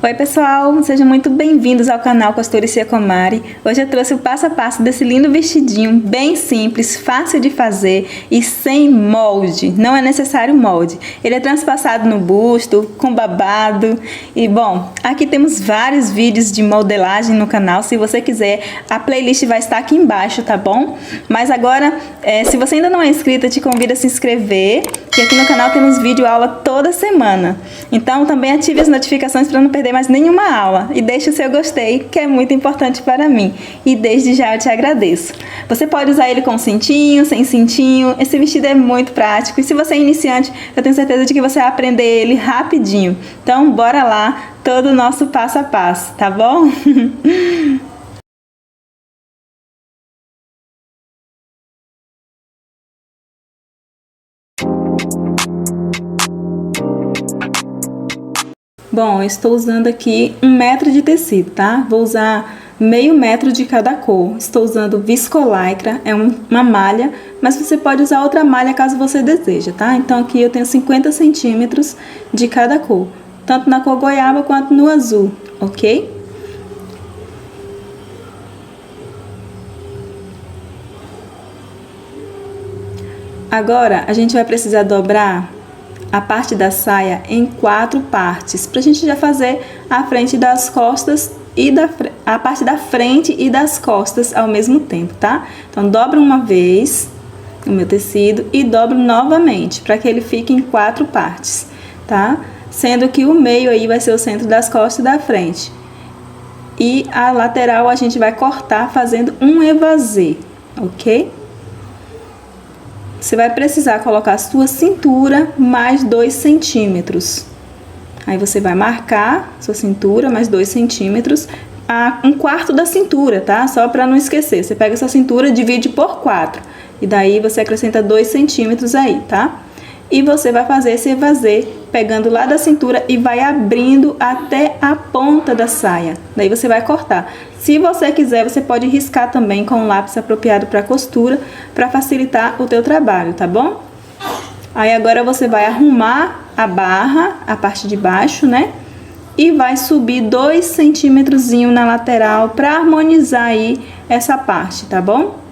Oi pessoal, sejam muito bem-vindos ao canal Costuricia com Mari. Hoje eu trouxe o passo a passo desse lindo vestidinho, bem simples, fácil de fazer e sem molde. Não é necessário molde. Ele é transpassado no busto, com babado. E bom, aqui temos vários vídeos de modelagem no canal. Se você quiser, a playlist vai estar aqui embaixo, tá bom? Mas agora, se você ainda não é inscrito, eu te convido a se inscrever, que aqui no canal temos vídeo aula toda semana. Então também ative as notificações para não perder mais nenhuma aula e deixe o seu gostei, que é muito importante para mim, e desde já eu te agradeço. Você pode usar ele com cintinho, sem cintinho, esse vestido é muito prático e se você é iniciante, eu tenho certeza de que você vai aprender ele rapidinho. Então bora lá, todo o nosso passo a passo, tá bom? Bom, eu estou usando aqui 1 metro de tecido, tá? Vou usar meio metro de cada cor. Estou usando viscolaicra, é uma malha, mas você pode usar outra malha caso você deseje, tá? Então aqui eu tenho 50 centímetros de cada cor, tanto na cor goiaba quanto no azul, ok? Agora a gente vai precisar dobrar a parte da saia em 4 partes, pra gente já fazer a frente das costas e a parte da frente e das costas ao mesmo tempo, tá? Então, dobro uma vez o meu tecido e dobro novamente, para que ele fique em 4 partes, tá? Sendo que o meio aí vai ser o centro das costas e da frente. E a lateral a gente vai cortar fazendo um evasê, ok? Você vai precisar colocar a sua cintura mais 2 centímetros. Aí você vai marcar sua cintura mais 2 centímetros, a 1/4 da cintura, tá? Só para não esquecer. Você pega essa cintura, divide por 4. E daí você acrescenta 2 centímetros aí, tá? E você vai fazer esse evasê pegando lá da cintura e vai abrindo até a ponta da saia. Daí você vai cortar. Se você quiser, você pode riscar também com um lápis apropriado para costura, para facilitar o teu trabalho, tá bom? Aí agora você vai arrumar a barra, a parte de baixo, né? E vai subir 2 centímetros na lateral para harmonizar aí essa parte, tá bom?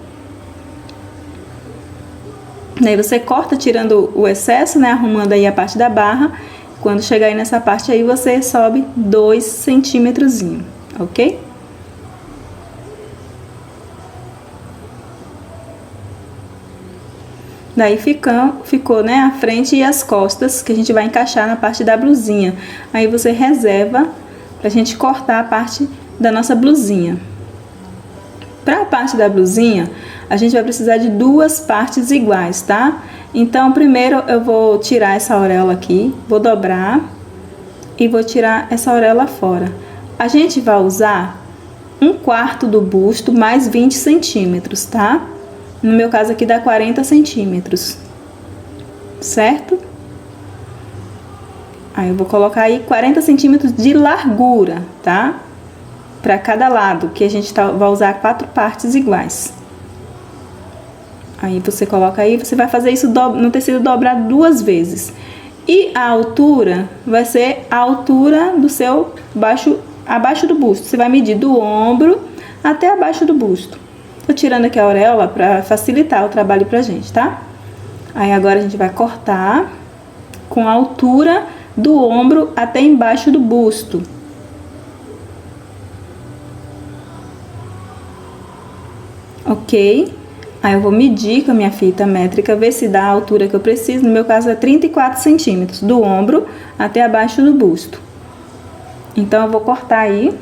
Daí você corta tirando o excesso, né? Arrumando aí a parte da barra. Quando chegar aí nessa parte aí, você sobe 2 centímetros, ok? Daí ficou, né, a frente e as costas, que a gente vai encaixar na parte da blusinha. Aí você reserva pra gente cortar a parte da nossa blusinha. Para a parte da blusinha, a gente vai precisar de 2 partes iguais, tá? Então, primeiro eu vou tirar essa auréola aqui, vou dobrar e vou tirar essa auréola fora. A gente vai usar 1/4 do busto mais 20 centímetros, tá? No meu caso aqui dá 40 centímetros, certo? Aí eu vou colocar aí 40 centímetros de largura, tá? Para cada lado, que a gente vai usar 4 partes iguais. Aí você coloca aí, você vai fazer isso no tecido dobrado 2 vezes. E a altura vai ser a altura do seu abaixo do busto. Você vai medir do ombro até abaixo do busto. Tô tirando aqui a auréola para facilitar o trabalho pra gente, tá? Aí agora a gente vai cortar com a altura do ombro até embaixo do busto. Ok? Aí eu vou medir com a minha fita métrica, ver se dá a altura que eu preciso. No meu caso é 34 centímetros, do ombro até abaixo do busto. Então eu vou cortar aí,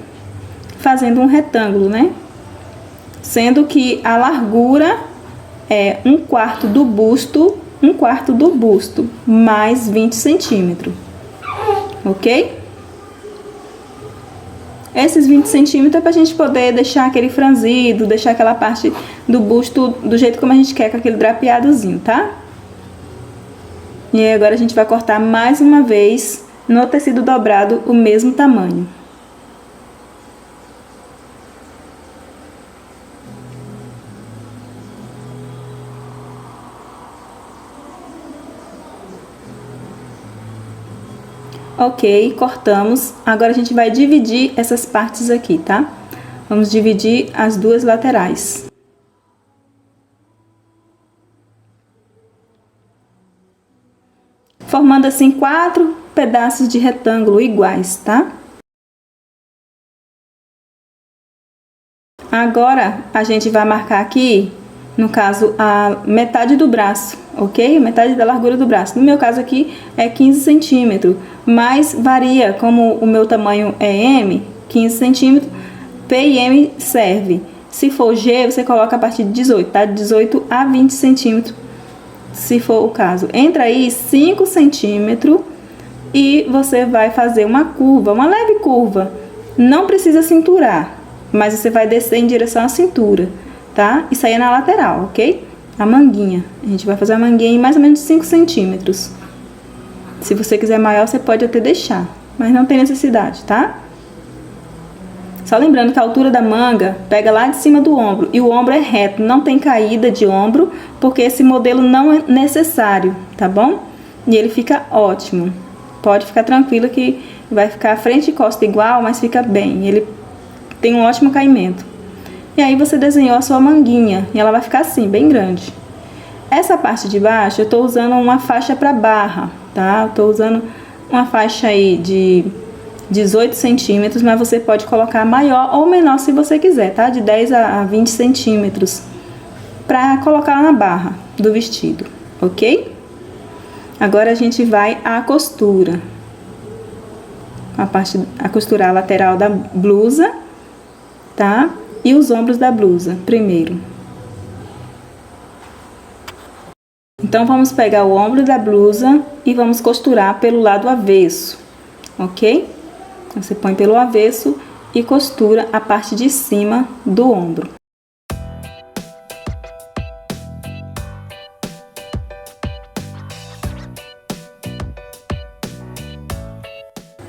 fazendo um retângulo, né? Sendo que a largura é 1/4 do busto, 1/4 do busto, mais 20 centímetros, ok? Esses 20 centímetros é pra gente poder deixar aquele franzido, deixar aquela parte do busto do jeito como a gente quer, com aquele drapeadozinho, tá? E aí agora a gente vai cortar mais uma vez no tecido dobrado o mesmo tamanho. Ok, cortamos. Agora a gente vai dividir essas partes aqui, tá? Vamos dividir as duas laterais. Formando assim 4 pedaços de retângulo iguais, tá? Agora a gente vai marcar aqui, no caso, a metade do braço, ok? Metade da largura do braço. No meu caso aqui é 15 centímetros, mas varia, como o meu tamanho é M, 15 centímetros, P e M serve. Se for G, você coloca a partir de 18, tá? De 18 a 20 centímetros, se for o caso. Entra aí 5 centímetros e você vai fazer uma curva, uma leve curva. Não precisa cinturar, mas você vai descer em direção à cintura, tá? Isso aí é na lateral, ok? A manguinha. A gente vai fazer a manguinha em mais ou menos 5 centímetros. Se você quiser maior, você pode até deixar, mas não tem necessidade, tá? Só lembrando que a altura da manga pega lá de cima do ombro, e o ombro é reto, não tem caída de ombro, porque esse modelo não é necessário, tá bom? E ele fica ótimo. Pode ficar tranquilo que vai ficar frente e costa igual, mas fica bem. Ele tem um ótimo caimento. E aí você desenhou a sua manguinha, e ela vai ficar assim, bem grande. Essa parte de baixo eu tô usando uma faixa para barra, tá? Eu tô usando uma faixa aí de 18 centímetros, mas você pode colocar maior ou menor se você quiser, tá? De 10 a 20 centímetros para colocar na barra do vestido, ok? Agora a gente vai à costura. A costurar a lateral da blusa, tá? E os ombros da blusa primeiro. Então vamos pegar o ombro da blusa e vamos costurar pelo lado avesso, ok? Você põe pelo avesso e costura a parte de cima do ombro.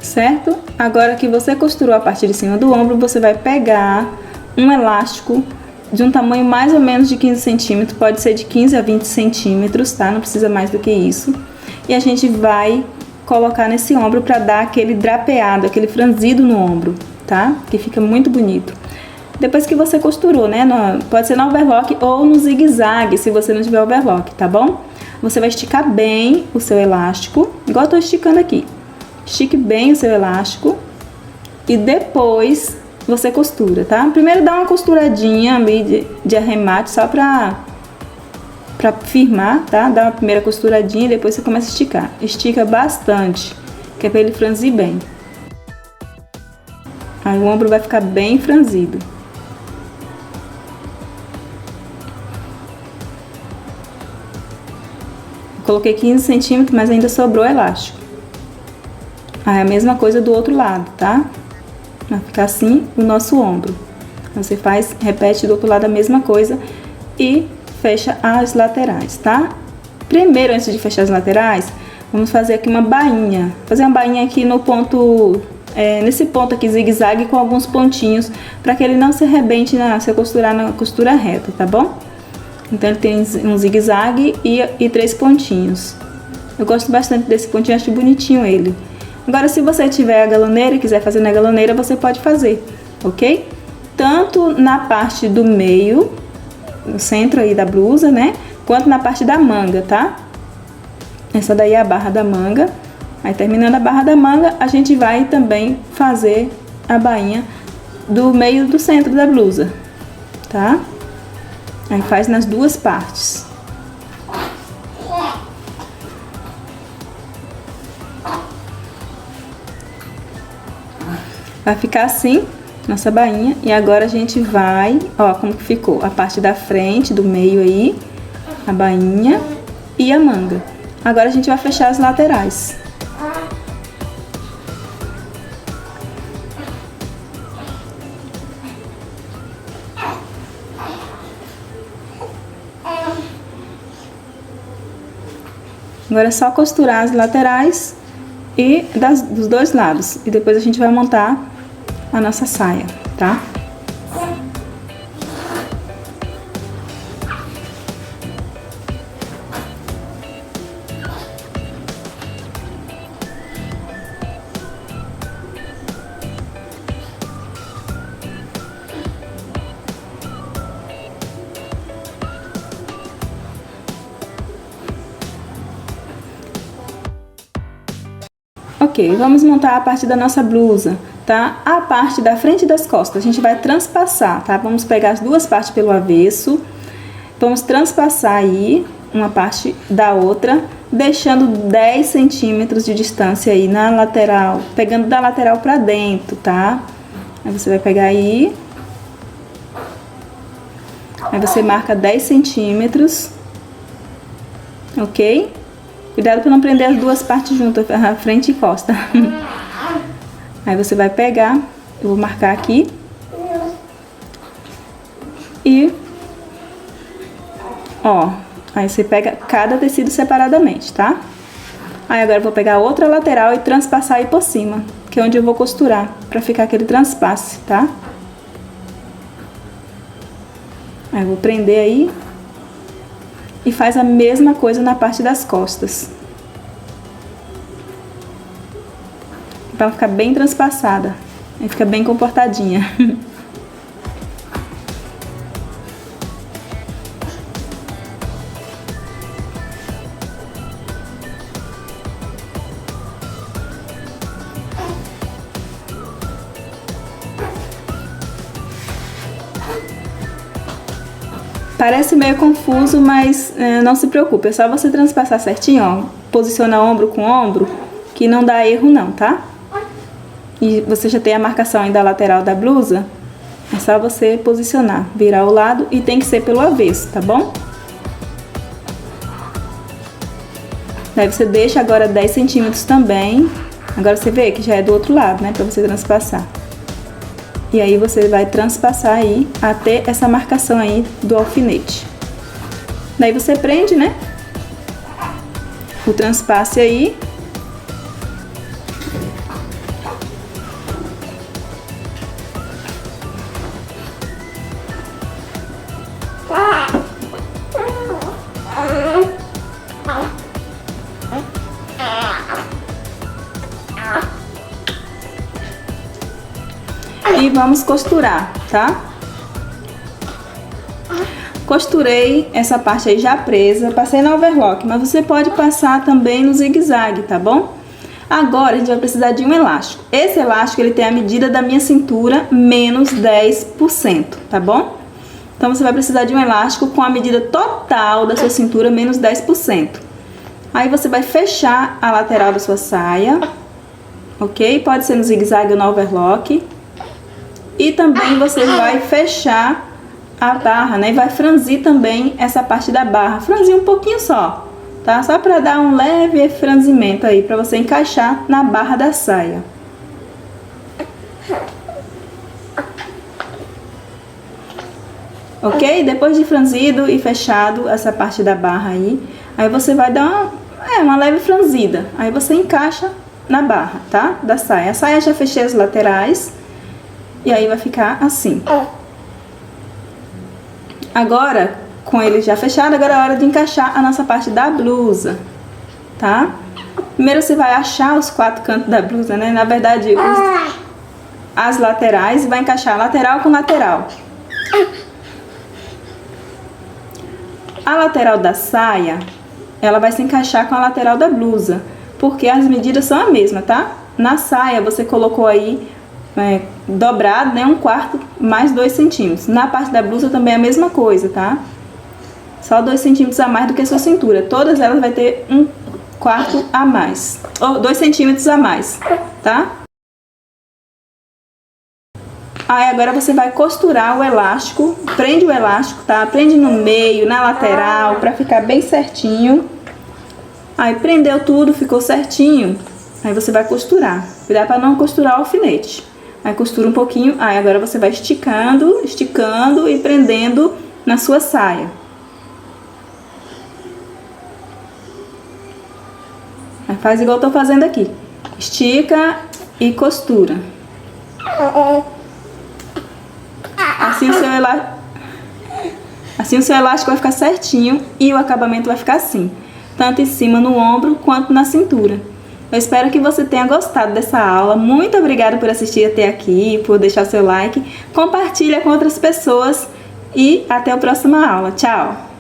Certo? Agora que você costurou a parte de cima do ombro, você vai pegar um elástico de um tamanho mais ou menos de 15 centímetros, pode ser de 15 a 20 centímetros, tá? Não precisa mais do que isso. E a gente vai colocar nesse ombro para dar aquele drapeado, aquele franzido no ombro, tá? Que fica muito bonito. Depois que você costurou, né? Pode ser no overlock ou no zigue-zague, se você não tiver overlock, tá bom? Você vai esticar bem o seu elástico, igual eu tô esticando aqui. Estique bem o seu elástico e depois você costura, tá? Primeiro dá uma costuradinha ali de arremate só pra firmar, tá? Dá uma primeira costuradinha e depois você começa a esticar. Estica bastante, que é pra ele franzir bem. Aí o ombro vai ficar bem franzido. Coloquei 15 centímetros, mas ainda sobrou elástico. Aí a mesma coisa do outro lado, tá? Vai ficar assim o nosso ombro. Você repete do outro lado a mesma coisa e fecha as laterais, tá? Primeiro, antes de fechar as laterais, vamos fazer aqui uma bainha. Fazer uma bainha aqui no ponto, nesse ponto aqui, zigue-zague, com alguns pontinhos, para que ele não se arrebente se eu costurar na costura reta, tá bom? Então ele tem um zigue-zague e 3 pontinhos. Eu gosto bastante desse pontinho, acho bonitinho ele. Agora, se você tiver a galoneira e quiser fazer na galoneira, você pode fazer, ok? Tanto na parte do meio, no centro aí da blusa, né? Quanto na parte da manga, tá? Essa daí é a barra da manga. Aí, terminando a barra da manga, a gente vai também fazer a bainha do meio do centro da blusa, tá? Aí faz nas duas partes. Vai ficar assim, nossa bainha. E agora a gente vai, ó, como que ficou. A parte da frente, do meio aí, a bainha e a manga. Agora a gente vai fechar as laterais. Agora é só costurar as laterais e dos dois lados. E depois a gente vai montar a nossa saia, tá? Ok, vamos montar a parte da nossa blusa, tá? A parte da frente das costas, a gente vai transpassar, tá? Vamos pegar as duas partes pelo avesso, vamos transpassar aí uma parte da outra, deixando 10 centímetros de distância aí na lateral, pegando da lateral pra dentro, tá? Aí você vai pegar aí, aí você marca 10 centímetros, ok? Cuidado para não prender as duas partes juntas, a frente e costa. Aí você vai pegar, eu vou marcar aqui. E, ó, aí você pega cada tecido separadamente, tá? Aí agora eu vou pegar a outra lateral e transpassar aí por cima, que é onde eu vou costurar, pra ficar aquele transpasse, tá? Aí eu vou prender aí. E faz a mesma coisa na parte das costas. Pra ela ficar bem transpassada. Aí fica bem comportadinha. Parece meio confuso, mas não se preocupe, é só você transpassar certinho, ó. Posiciona ombro com ombro, que não dá erro não, tá? E você já tem a marcação aí da lateral da blusa, é só você posicionar, virar o lado e tem que ser pelo avesso, tá bom? Daí você deixa agora 10 centímetros também, agora você vê que já é do outro lado, né, pra você transpassar. E aí você vai transpassar aí até essa marcação aí do alfinete. Daí você prende, né? O transpasse aí. E vamos costurar, tá? Costurei essa parte aí já presa, passei na overlock, mas você pode passar também no zigue-zague, tá bom? Agora a gente vai precisar de um elástico. Esse elástico ele tem a medida da minha cintura menos 10%, tá bom? Então você vai precisar de um elástico com a medida total da sua cintura menos 10%. Aí você vai fechar a lateral da sua saia, ok? Pode ser no zigue-zague ou no overlock. E também você vai fechar a barra, né? E vai franzir também essa parte da barra. Franzir um pouquinho só, tá? Só pra dar um leve franzimento aí, pra você encaixar na barra da saia. Ok? Depois de franzido e fechado essa parte da barra aí, aí você vai dar uma leve franzida. Aí você encaixa na barra, tá? Da saia. A saia já fechei as laterais. E aí vai ficar assim. Agora, com ele já fechado, agora é a hora de encaixar a nossa parte da blusa, tá? Primeiro você vai achar os 4 cantos da blusa, né? Na verdade, as laterais, vai encaixar lateral com lateral. A lateral da saia, ela vai se encaixar com a lateral da blusa, porque as medidas são a mesma, tá? Na saia você colocou aí dobrado, né, 1/4 mais 2 centímetros. Na parte da blusa também é a mesma coisa, tá? Só 2 centímetros a mais do que a sua cintura. Todas elas vai ter 1/4 a mais, ou 2 centímetros a mais, tá? Aí agora você vai costurar o elástico, prende o elástico, tá? Prende no meio, na lateral, pra ficar bem certinho. Aí prendeu tudo, ficou certinho. Aí você vai costurar. Cuidado pra não costurar o alfinete. Aí costura um pouquinho, aí agora você vai esticando, esticando e prendendo na sua saia. Aí faz igual eu tô fazendo aqui. Estica e costura. Assim o seu elástico vai ficar certinho e o acabamento vai ficar assim. Tanto em cima no ombro quanto na cintura. Eu espero que você tenha gostado dessa aula. Muito obrigada por assistir até aqui, por deixar seu like. Compartilha com outras pessoas e até a próxima aula. Tchau!